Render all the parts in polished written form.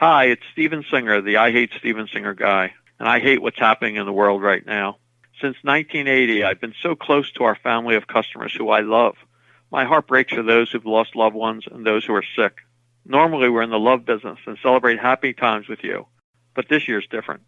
Hi, it's Steven Singer, the I Hate Steven Singer guy, and I hate what's happening in the world right now. Since 1980, I've been so close to our family of customers who I love. My heart breaks for those who've lost loved ones and those who are sick. Normally, we're in the love business and celebrate happy times with you, but this year's different.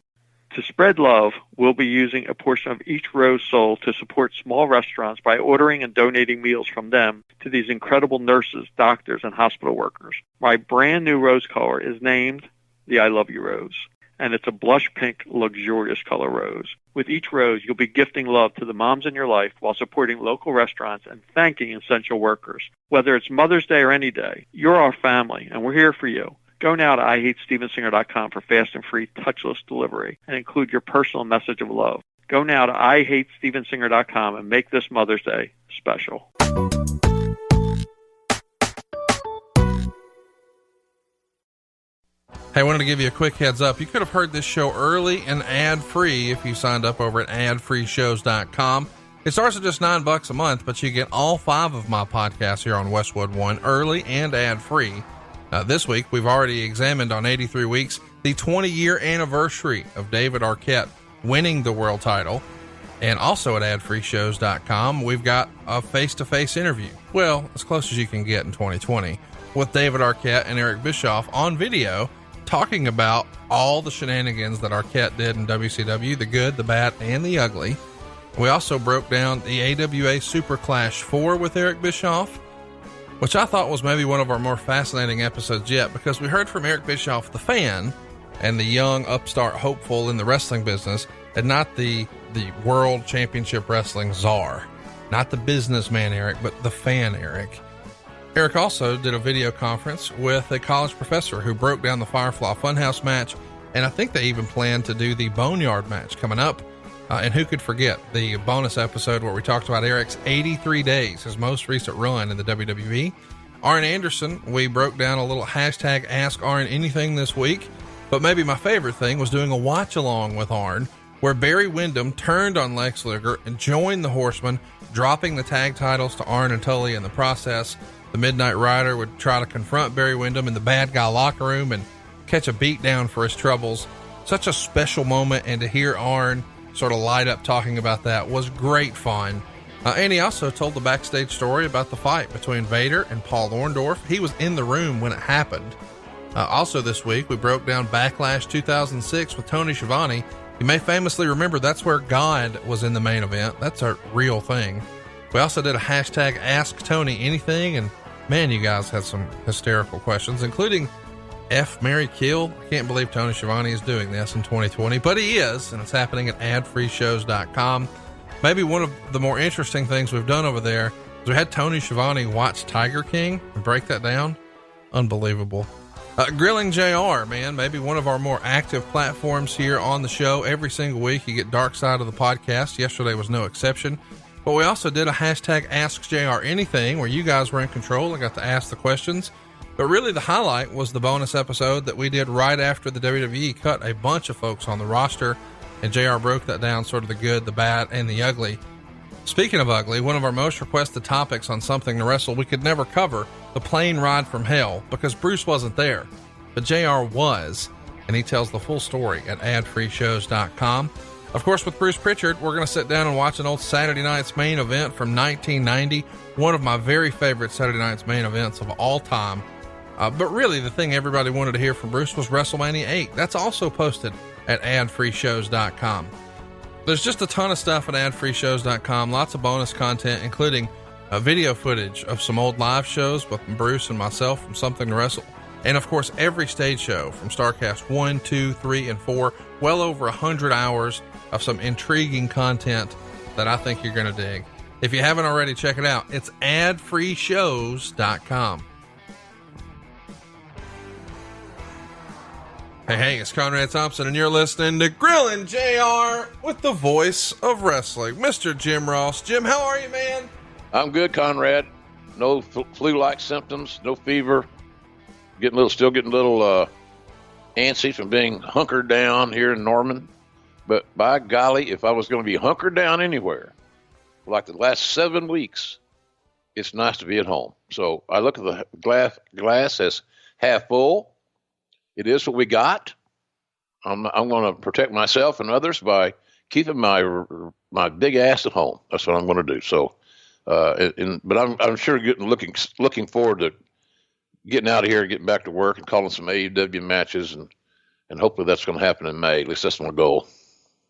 To spread love, we'll be using a portion of each rose sold to support small restaurants by ordering and donating meals from them to these incredible nurses, doctors, and hospital workers. My brand new rose color is named the I Love You Rose, and it's a blush pink, luxurious color rose. With each rose, you'll be gifting love to the moms in your life while supporting local restaurants and thanking essential workers. Whether it's Mother's Day or any day, you're our family, and we're here for you. Go now to IHateStevenSinger.com for fast and free touchless delivery and include your personal message of love. Go now to IHateStevenSinger.com and make this Mother's Day special. Hey, I wanted to give you a quick heads up. You could have heard this show early and ad-free if you signed up over at adfreeshows.com. It starts at just $9 a month, but you get all 5 of my podcasts here on Westwood One early and ad-free. This week, we've already examined on 83 Weeks the 20-year anniversary of David Arquette winning the world title. And also at adfreeshows.com, we've got a face-to-face interview. Well, as close as you can get in 2020 with David Arquette and Eric Bischoff on video talking about all the shenanigans that Arquette did in WCW, the good, the bad, and the ugly. We also broke down the AWA Super Clash 4 with Eric Bischoff, which I thought was maybe one of our more fascinating episodes yet, because we heard from Eric Bischoff, the fan, and the young upstart hopeful in the wrestling business, and not the world championship wrestling czar, not the businessman Eric, but the fan Eric. Eric also did a video conference with a college professor who broke down the Firefly Funhouse match, and I think they even plan to do the Boneyard match coming up. And who could forget the bonus episode where we talked about Eric's 83 days, his most recent run in the WWE. Arn Anderson, we broke down a little hashtag Ask Arn Anything this week, but maybe my favorite thing was doing a watch along with Arn, where Barry Windham turned on Lex Luger and joined the Horsemen, dropping the tag titles to Arn and Tully in the process. The Midnight Rider would try to confront Barry Windham in the bad guy locker room and catch a beat down for his troubles. Such a special moment, and to hear Arn sort of light up talking about that was great fun. And he also told the backstage story about the fight between Vader and Paul Orndorff. He was in the room when it happened. Also this week, we broke down Backlash 2006 with Tony Schiavone. You may famously remember that's where God was in the main event. That's a real thing. We also did a hashtag Ask Tony Anything, and man, you guys had some hysterical questions, including F, Marry, Kill. I can't believe Tony Schiavone is doing this in 2020, but he is, and it's happening at adfreeshows.com. Maybe one of the more interesting things we've done over there is we had Tony Schiavone watch Tiger King and break that down. Unbelievable. Grilling JR, man, maybe one of our more active platforms here on the show. Every single week you get Dark Side of the podcast. Yesterday was no exception. But we also did a hashtag Ask JR Anything, where you guys were in control and got to ask the questions. But really the highlight was the bonus episode that we did right after the WWE cut a bunch of folks on the roster, and JR broke that down, sort of the good, the bad, and the ugly. Speaking of ugly, one of our most requested topics on Something to Wrestle we could never cover, the plane ride from hell, because Bruce wasn't there, but JR was, and he tells the full story at adfreeshows.com. Of course, with Bruce Pritchard, we're going to sit down and watch an old Saturday Night's Main Event from 1990, one of my very favorite Saturday Night's Main Events of all time. But really, the thing everybody wanted to hear from Bruce was WrestleMania 8. That's also posted at adfreeshows.com. There's just a ton of stuff at adfreeshows.com, lots of bonus content, including video footage of some old live shows with Bruce and myself from Something to Wrestle. And of course, every stage show from StarCast 1, 2, 3, and 4, well over 100 hours of some intriguing content that I think you're going to dig. If you haven't already, check it out. It's adfreeshows.com. Hey, it's Conrad Thompson, and you're listening to Grillin' JR with the voice of wrestling, Mr. Jim Ross. Jim, how are you, man? I'm good, Conrad. No flu-like symptoms, no fever. Still getting a little antsy from being hunkered down here in Norman. But by golly, if I was going to be hunkered down anywhere, like the last 7 weeks, it's nice to be at home. So I look at the glass as half full. It is what we got. I'm going to protect myself and others by keeping my big ass at home. That's what I'm going to do. So, but I'm sure looking forward to getting out of here and getting back to work and calling some AEW matches, and hopefully that's going to happen in May. At least that's my goal.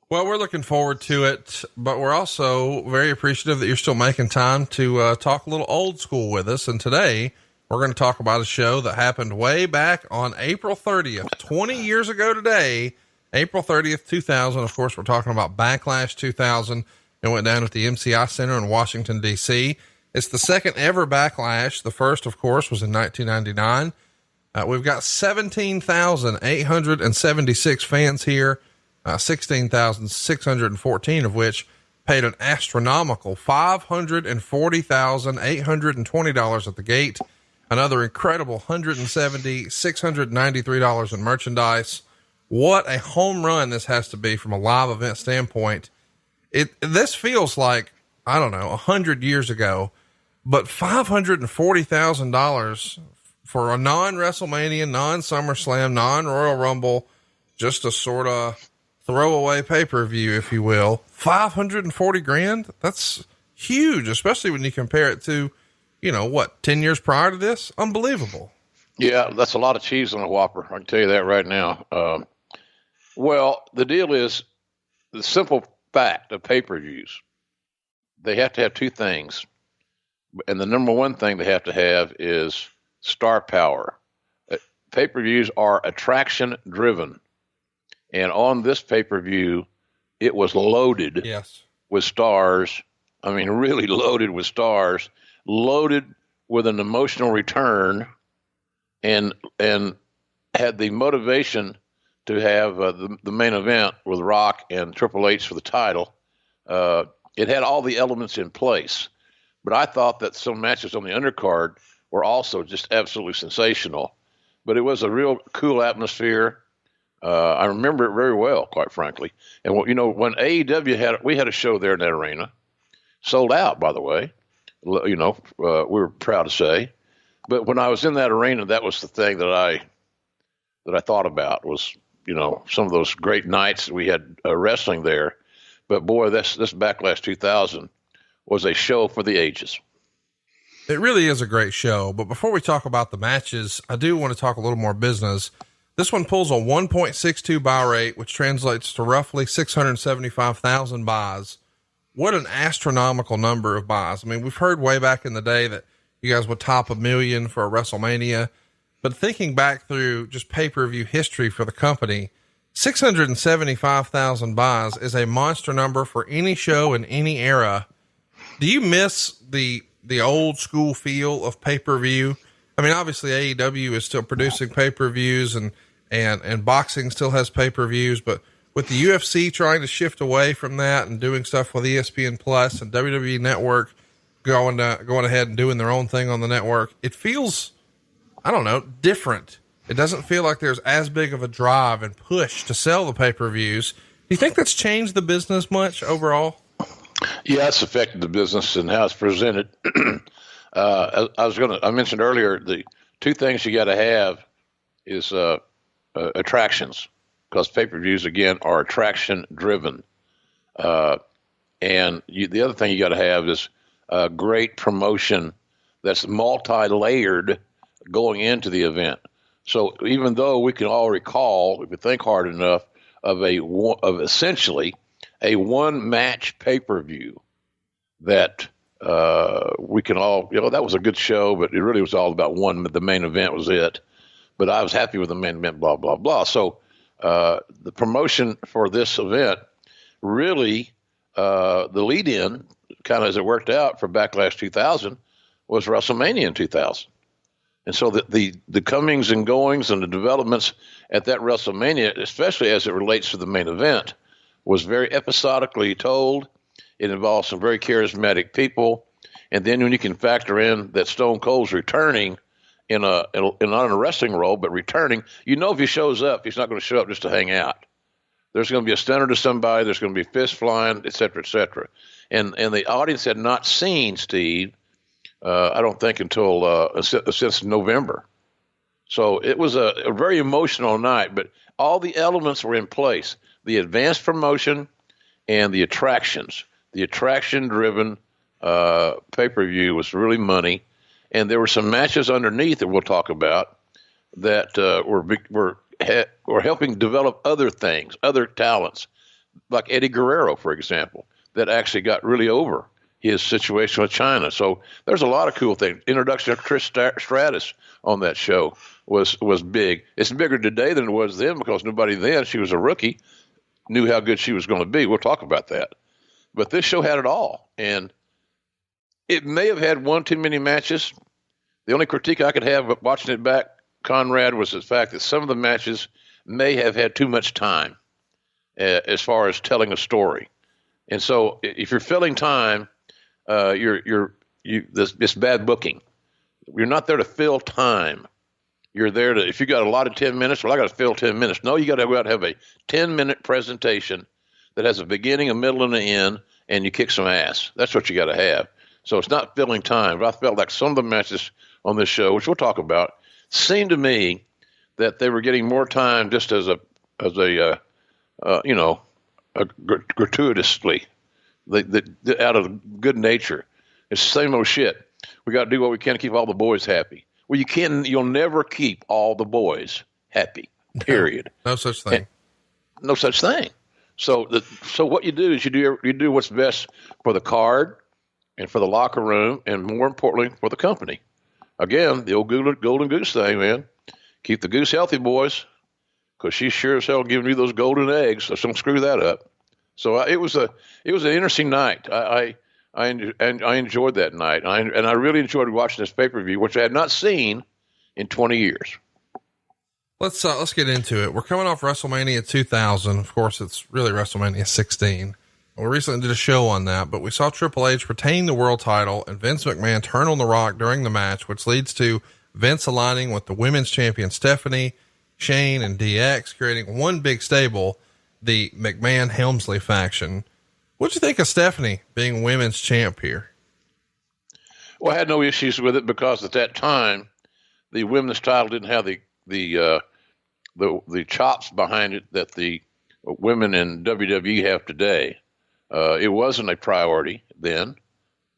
Well, we're looking forward to it, but we're also very appreciative that you're still making time to talk a little old school with us. And today we're going to talk about a show that happened way back on April 30th, 20 years ago today, April 30th, 2000. Of course, we're talking about Backlash 2000. It went down at the MCI Center in Washington, D.C. It's the second ever Backlash. The first, of course, was in 1999. We've got 17,876 fans here, 16,614 of which paid an astronomical $540,820 at the gate. Another incredible $693 in merchandise. What a home run this has to be from a live event standpoint. This feels like, I don't know, 100 years ago, but $540,000 for a non-WrestleMania, non-SummerSlam, non-Royal Rumble, just a sort of throwaway pay-per-view, if you will. $540,000. That's huge, especially when you compare it to, 10 years prior to this. Unbelievable. Yeah. That's a lot of cheese on a Whopper. I can tell you that right now. Well, the deal is the simple fact of pay-per-views. They have to have two things. And the number one thing they have to have is star power. Pay-per-views are attraction driven. And on this pay-per-view, it was loaded with stars. I mean, really loaded with stars, loaded with an emotional return, and had the motivation to have the main event with Rock and Triple H for the title. It had all the elements in place. But I thought that some matches on the undercard were also just absolutely sensational. But it was a real cool atmosphere. I remember it very well, quite frankly. And when AEW we had a show there in that arena, sold out, by the way. We were proud to say. But when I was in that arena, that was the thing that I thought about was, some of those great nights that we had wrestling there. But boy, this Backlash 2000 was a show for the ages. It really is a great show. But before we talk about the matches, I do want to talk a little more business. This one pulls a 1.62 buy rate, which translates to roughly 675,000 buys. What an astronomical number of buys. I mean, we've heard way back in the day that you guys would top 1 million for a WrestleMania, but thinking back through just pay-per-view history for the company, 675,000 buys is a monster number for any show in any era. Do you miss the old school feel of pay-per-view? I mean, obviously AEW is still producing pay-per-views and boxing still has pay-per-views, but with the UFC trying to shift away from that and doing stuff with ESPN Plus and WWE Network going ahead and doing their own thing on the network, it feels, I don't know, different. It doesn't feel like there's as big of a drive and push to sell the pay-per-views. Do you think that's changed the business much overall? Yeah, it's affected the business and how it's presented. I mentioned earlier, the two things you got to have is attractions, because pay-per-views, again, are attraction driven. And the other thing you got to have is great promotion that's multi-layered going into the event. So even though we can all recall, if we think hard enough, of essentially a one match pay-per-view that we can all, that was a good show, but it really was all about the main event was it. But I was happy with the main event, blah, blah, blah. So the promotion for this event really, the lead in, kind of as it worked out for Backlash 2000, was WrestleMania in 2000. And so the comings and goings and the developments at that WrestleMania, especially as it relates to the main event, was very episodically told. It involves some very charismatic people. And then when you can factor in that Stone Cold's returning not in a wrestling role, but returning, if he shows up, he's not going to show up just to hang out. There's going to be a stunner to somebody. There's going to be fists flying, et cetera, et cetera. And the audience had not seen Steve, I don't think, until since November. So it was a very emotional night, but all the elements were in place. The advanced promotion and the attractions. The attraction-driven pay-per-view was really money. And there were some matches underneath that we'll talk about that were helping develop other things, other talents, like Eddie Guerrero, for example, that actually got really over his situation with China. So there's a lot of cool things. Introduction of Trish Stratus on that show was big. It's bigger today than it was then because nobody then, she was a rookie, knew how good she was going to be. We'll talk about that. But this show had it all. And it may have had one too many matches. The only critique I could have watching it back, Conrad, was the fact that some of the matches may have had too much time as far as telling a story. And so if you're filling time, it's bad booking. You're not there to fill time. You're there to, if you got a lot of 10 minutes, well, I got to fill 10 minutes. No, you got to go out and have a 10-minute presentation that has a beginning, a middle, and an end, and you kick some ass. That's what you got to have. So it's not filling time. But I felt like some of the matches on this show, which we'll talk about, seemed to me that they were getting more time just as gratuitously, out of good nature. It's the same old shit. We got to do what we can to keep all the boys happy. Well, you'll never keep all the boys happy. Period. No such thing. No such thing. So what you do is you do what's best for the card and for the locker room, and more importantly for the company. Again, the old golden goose thing, man. Keep the goose healthy, boys, because she's sure as hell giving you those golden eggs. So don't screw that up. So it was an interesting night. I enjoyed that night, and I really enjoyed watching this pay-per-view, which I had not seen in 20 years. Let's get into it. We're coming off WrestleMania 2000. Of course, it's really WrestleMania 16. We recently did a show on that, but we saw Triple H retain the world title and Vince McMahon turn on The Rock during the match, which leads to Vince aligning with the women's champion Stephanie, Shane, and DX, creating one big stable, the McMahon-Helmsley faction. What'd you think of Stephanie being women's champ here? Well, I had no issues with it because at that time, the women's title didn't have the chops behind it that the women in WWE have today. It wasn't a priority then.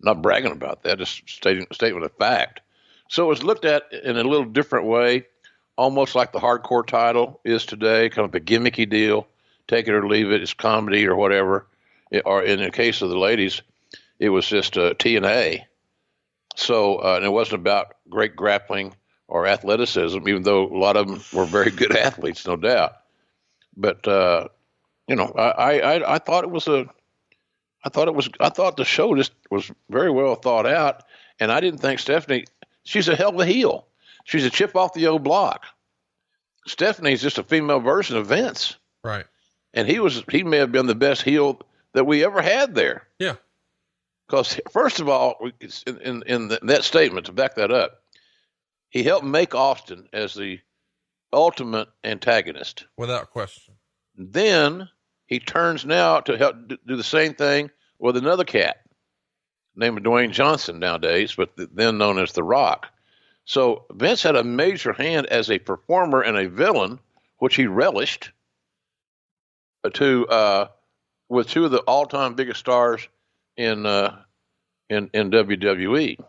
Not bragging about that, just statement of fact. So it was looked at in a little different way, almost like the hardcore title is today, kind of a gimmicky deal. Take it or leave it. It's comedy or whatever. Or in the case of the ladies, it was just TNA. So, and it wasn't about great grappling or athleticism, even though a lot of them were very good athletes, no doubt. But, I thought the show just was very well thought out. And I didn't think Stephanie, she's a hell of a heel. She's a chip off the old block. Stephanie's just a female version of Vince. Right. And he may have been the best heel that we ever had there. Yeah. Because first of all, in that statement, to back that up, he helped make Austin as the ultimate antagonist. Without question. Then he turns now to help do the same thing with another cat named Dwayne Johnson nowadays, but then known as The Rock. So Vince had a major hand as a performer and a villain, which he relished, with two of the all-time biggest stars in WWE.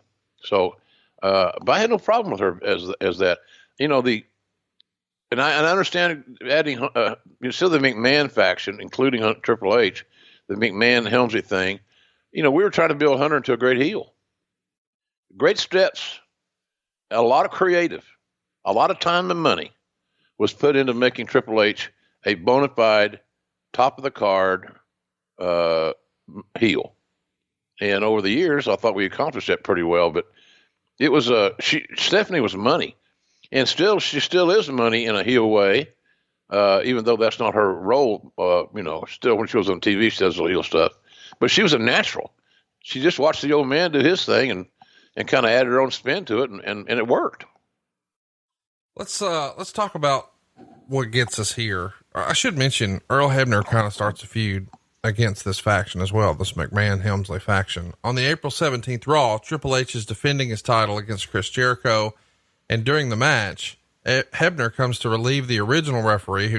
So, but I had no problem with her as that. And I understand adding still the McMahon faction, including Triple H, the McMahon Helmsley thing. We were trying to build Hunter into a great heel. Great steps, a lot of creative, a lot of time and money was put into making Triple H a bona fide, top of the card heel. And over the years, I thought we accomplished that pretty well. But it was Stephanie was money, and she still is money in a heel way, even though that's not her role. Still when she was on TV, she does the heel stuff. But she was a natural. She just watched the old man do his thing and kind of added her own spin to it, and it worked. Let's talk about what gets us here. I should mention Earl Hebner kind of starts a feud against this faction as well, this McMahon-Helmsley faction. On the April 17th Raw, Triple H is defending his title against Chris Jericho, and during the match, Hebner comes to relieve the original referee who